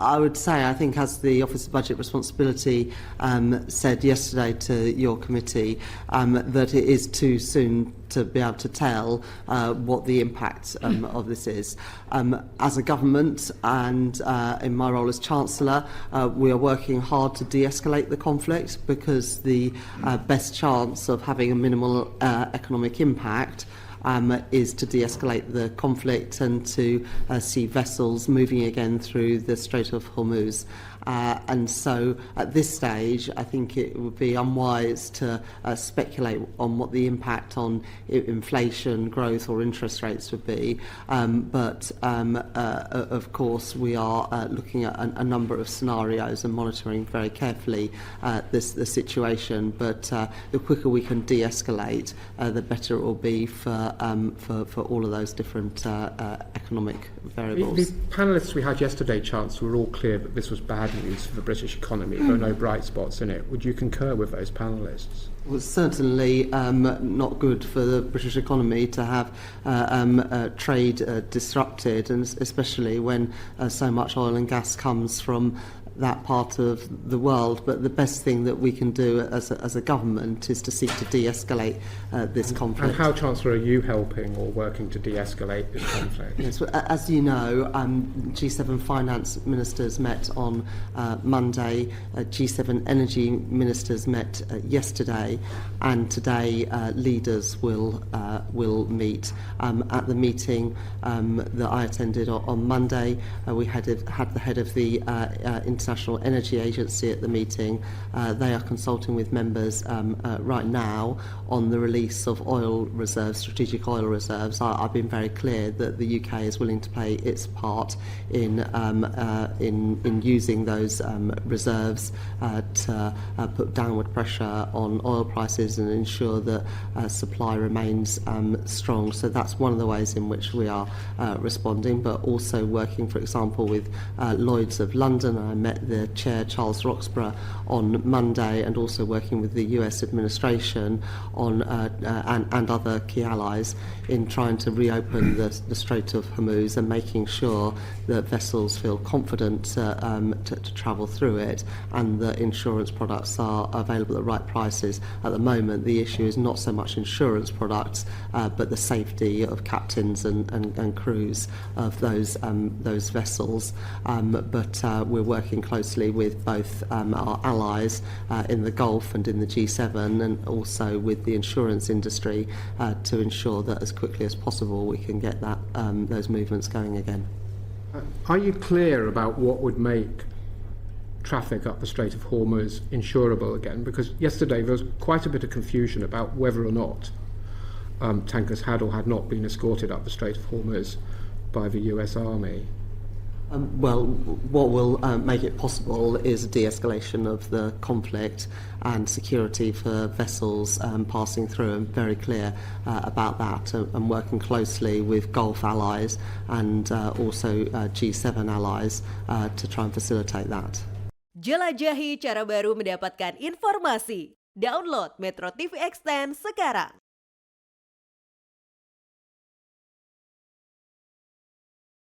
I would say, I think, as the Office of Budget Responsibility said yesterday to your committee, that it is too soon to be able to tell what the impact of this is. As a government and in my role as Chancellor, we are working hard to de-escalate the conflict, because the best chance of having a minimal economic impact is to de-escalate the conflict and to see vessels moving again through the Strait of Hormuz. And so at this stage, I think it would be unwise to speculate on what the impact on inflation, growth or interest rates would be. But of course, we are looking at a number of scenarios and monitoring very carefully the situation. But the quicker we can de-escalate, the better it will be for all of those different economic variables. The panellists we had yesterday, Chancellor, were all clear that this was bad news for the British economy. There are no bright spots in it. Would you concur with those panellists? Well, it's certainly not good for the British economy to have trade disrupted, and especially when so much oil and gas comes from that part of the world. But the best thing that we can do as a government is to seek to de-escalate this conflict. And how, Chancellor, are you helping or working to de-escalate this conflict? Yes, well, as you know, G7 finance ministers met on Monday, G7 energy ministers met yesterday, and today leaders will meet. At the meeting that I attended on Monday, we had the head of the International Energy Agency at the meeting. They are consulting with members right now on the release of oil reserves, strategic oil reserves. I've been very clear that the UK is willing to play its part in using those reserves to put downward pressure on oil prices and ensure that supply remains strong. So that's one of the ways in which we are responding, but also working, for example, with Lloyd's of London. I met the chair, Charles Roxburgh, on Monday, and also working with the US administration on and other key allies in trying to reopen the Strait of Hormuz and making sure that vessels feel confident to travel through it, and that insurance products are available at the right prices. At the moment, the issue is not so much insurance products, but the safety of captains and crews of those vessels. But we're working closely with both our allies in the Gulf and in the G7, and also with the insurance industry to ensure that as quickly as possible we can get those movements going again. Are you clear about what would make traffic up the Strait of Hormuz insurable again? Because yesterday there was quite a bit of confusion about whether or not tankers had or had not been escorted up the Strait of Hormuz by the US Army. Well, what will make it possible is a de-escalation of the conflict and security for vessels passing through. I'm very clear about that, and working closely with Gulf allies and also G7 allies to try and facilitate that. Jelajahi cara baru mendapatkan informasi. Download MetroTV Extend sekarang.